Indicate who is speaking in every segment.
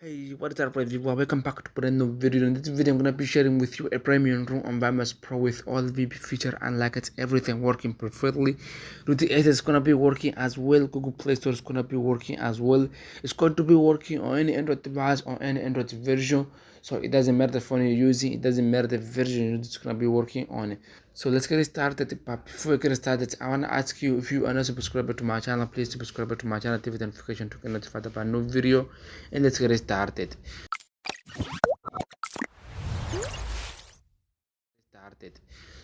Speaker 1: Hey, what is up, everyone? Welcome back to a brand new video. In this video, I'm gonna be sharing with you a premium room on Vmos Pro with all VP feature and like it's everything working perfectly. Lite 8 is gonna be working as well. Google Play Store is gonna be working as well. It's going to be working on any Android device or any Android version. So it doesn't matter the phone you're using. It doesn't matter the version. It's gonna be working on it. So let's get started. But before we get started, I wanna ask you, if you are not subscribed to my channel, please subscribe to my channel, activate the notification to get notified about new video, and let's get started.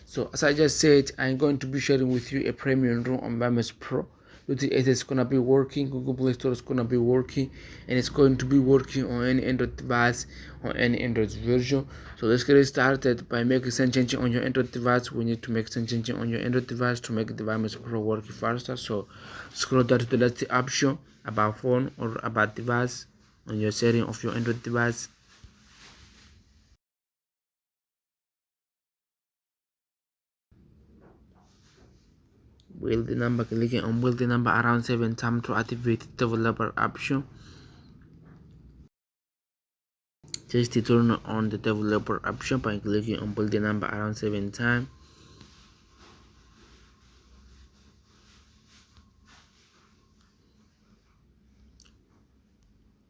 Speaker 1: So as I just said, I'm going to be sharing with you a premium room on Vmos Pro. Lite 8 is gonna be working, Google Play Store is gonna be working, and it's going to be working on any Android device, on any Android version. So let's get started by making some changes on your Android device. We need to make some changes on your Android device to make the Vmos Pro work faster. So scroll down to the last option about phone or about device on your setting of your Android device. Build the number, clicking on build the number around 7 times to activate the developer option. Just to turn on the developer option by clicking on build the number around 7 times.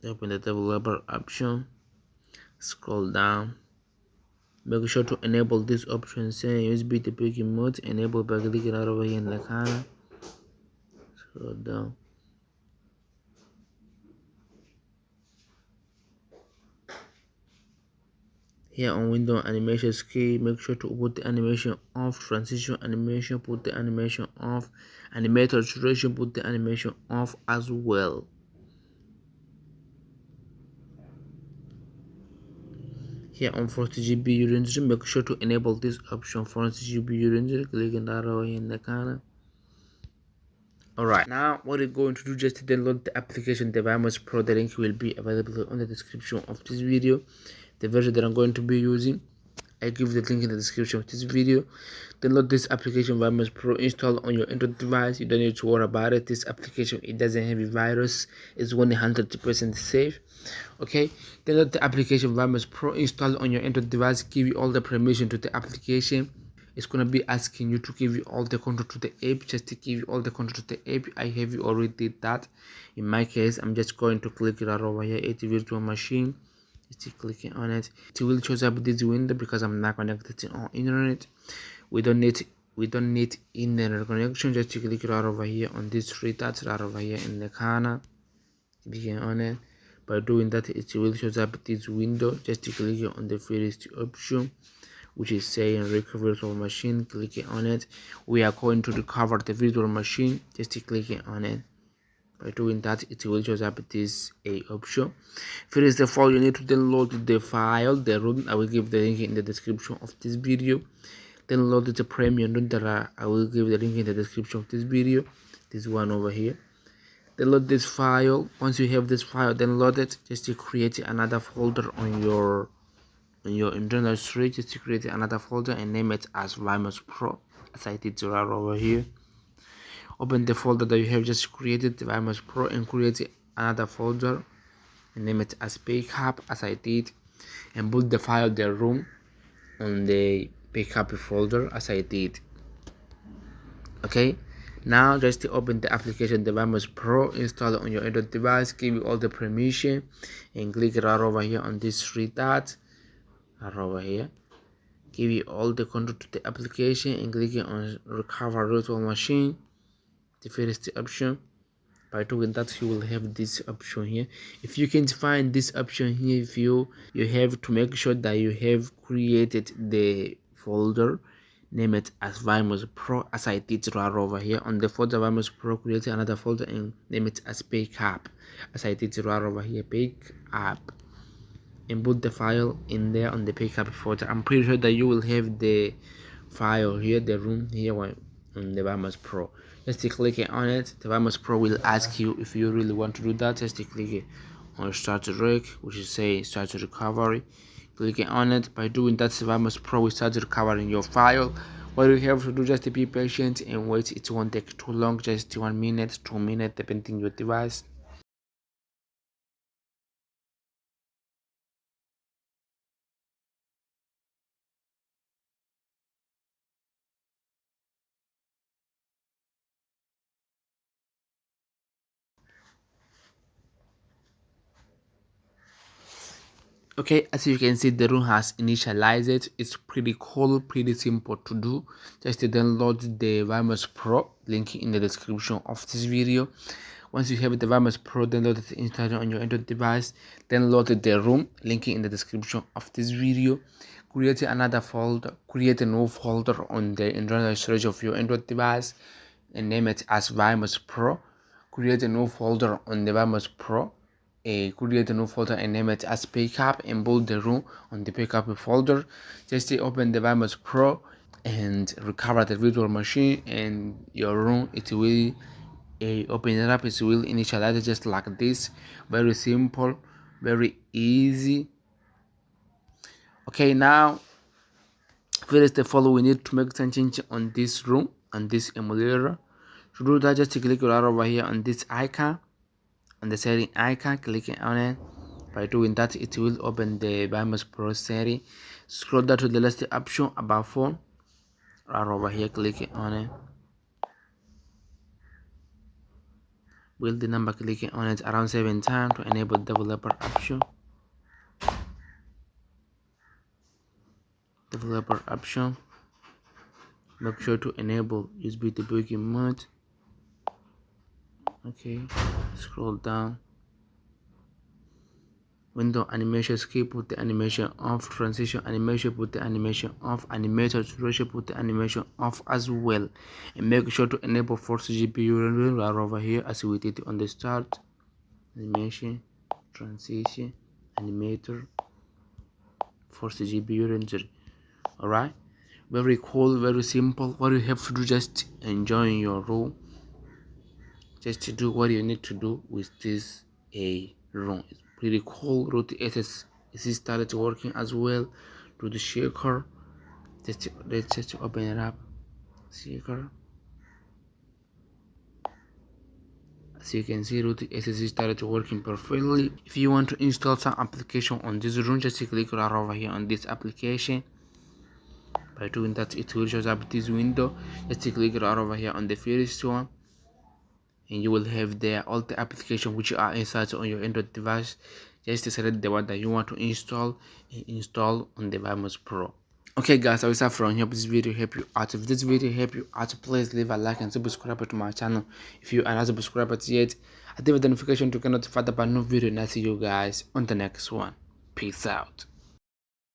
Speaker 1: Open the developer option, scroll down, make sure to enable this option saying USB debugging mode, enable by clicking right over here in the corner. Scroll down. Here on window animation key, make sure to put the animation off, transition animation, put the animation off, animator duration, put the animation off as well. Here on 40GB render, make sure to enable this option, 40GB render, clicking that arrow in the corner. Alright, now what you're going to do, just to download the application, the Vmos Pro. The link will be available on the description of this video. The version that I'm going to be using, I give the link in the description of this video. Download this application, Vmos Pro, install on your Android device. You don't need to worry about it. This application, it doesn't have a virus. It's 100% safe. Okay, download the application Vmos Pro, install on your Android device, give you all the permission to the application. It's gonna be asking you to give you all the control to the app. Just to give you all the control to the app, I have you already did that. In my case, I'm just going to click right over here, it's virtual machine. Just clicking on it, it will show up this window because I'm not connected on internet. We don't need internet connection. Just click right over here on these three dots right over here in the corner, clicking on it. By doing that, it will show up this window. Just click on the first option, which is saying recover virtual machine. Clicking on it, we are going to recover the virtual machine. Just clicking on it. By doing that, it will show up this option. First of all, you need to download the file, the room. I will give the link in the description of this video. Download the premium room that I will give the link in the description of this video. This one over here. Download this file. Once you have this file download it, just to create another folder on your internal storage. Just to create another folder and name it as Vmos Pro, as I did right over here. Open the folder that you have just created, the Vmos Pro, and create another folder and name it as backup, as I did, and put the file the room on the backup folder, as I did. Okay, now just to open the application, the Vmos Pro, install it on your Android device, give you all the permission, and click right over here on these three dots right over here, give you all the control to the application, and clicking on recover virtual machine, the first option. By doing that, you will have this option here. If you can't find this option here, if you have to make sure that you have created the folder, name it as Vmos Pro, as I did right over here on the folder Vmos Pro. Create another folder and name it as backup, as I did right over here, backup, and put the file in there on the backup folder. I'm pretty sure that you will have the file here, the room here on the Vmos Pro. Just click on it. The Vmos Pro will ask you if you really want to do that. Just click on start rec, which is say start recovery. Click on it. By doing that, the Vmos Pro will start recovering your file. What you have to do, just to be patient and wait. It won't take too long, just 1 minute, 2 minutes, depending on your device. Okay, as you can see, the room has initialized. It's pretty cool, pretty simple to do. Just to download the Vmos Pro, link in the description of this video. Once you have the Vmos Pro, download it, install it on your Android device. Download the room, link in the description of this video. Create another folder, create a new folder on the internal storage of your Android device and name it as Vmos Pro. Create a new folder on the Vmos Pro. Create a new folder and name it as backup and build the room on the backup folder. Just open the Vmos Pro and recover the virtual machine and your room. It will open it up. It will initialize just like this. Very simple, very easy. Okay, now first of all, we need to make some change on this room and this emulator. To do that, just click right over here on this icon, on the setting icon, clicking on it. By doing that, it will open the Vmos Pro setting. Scroll down to the last option about phone. Right over here, clicking on it. Build the number, clicking on it around 7 times to enable developer option. Developer option. Make sure to enable USB debugging mode. Okay, scroll down. Window animation skip, put the animation off. Transition animation, put the animation off. Animator duration, put the animation off as well. And make sure to enable force GPU right over here as we did on the start. Animation, transition, animator, force GPU render. Alright, very cool, very simple. What you have to do, just enjoy your room. Just to do what you need to do with this room. It's pretty cool. Root SS is started working as well. Do the shaker. Let's just open it up. Shaker. As you can see, root SS started working perfectly. If you want to install some application on this room, just click right over here on this application. By doing that, it will show up this window. Just click right over here on the first one, and you will have there all the applications which are inside on your Android device. Just select the one that you want to install and install on the Vmos Pro. Okay guys, I will start from here. This video help you out. If this video help you out, please leave a like and subscribe to my channel if you are not subscribed yet. Activate the notification to get notified about new video, and I see you guys on the next one. Peace out.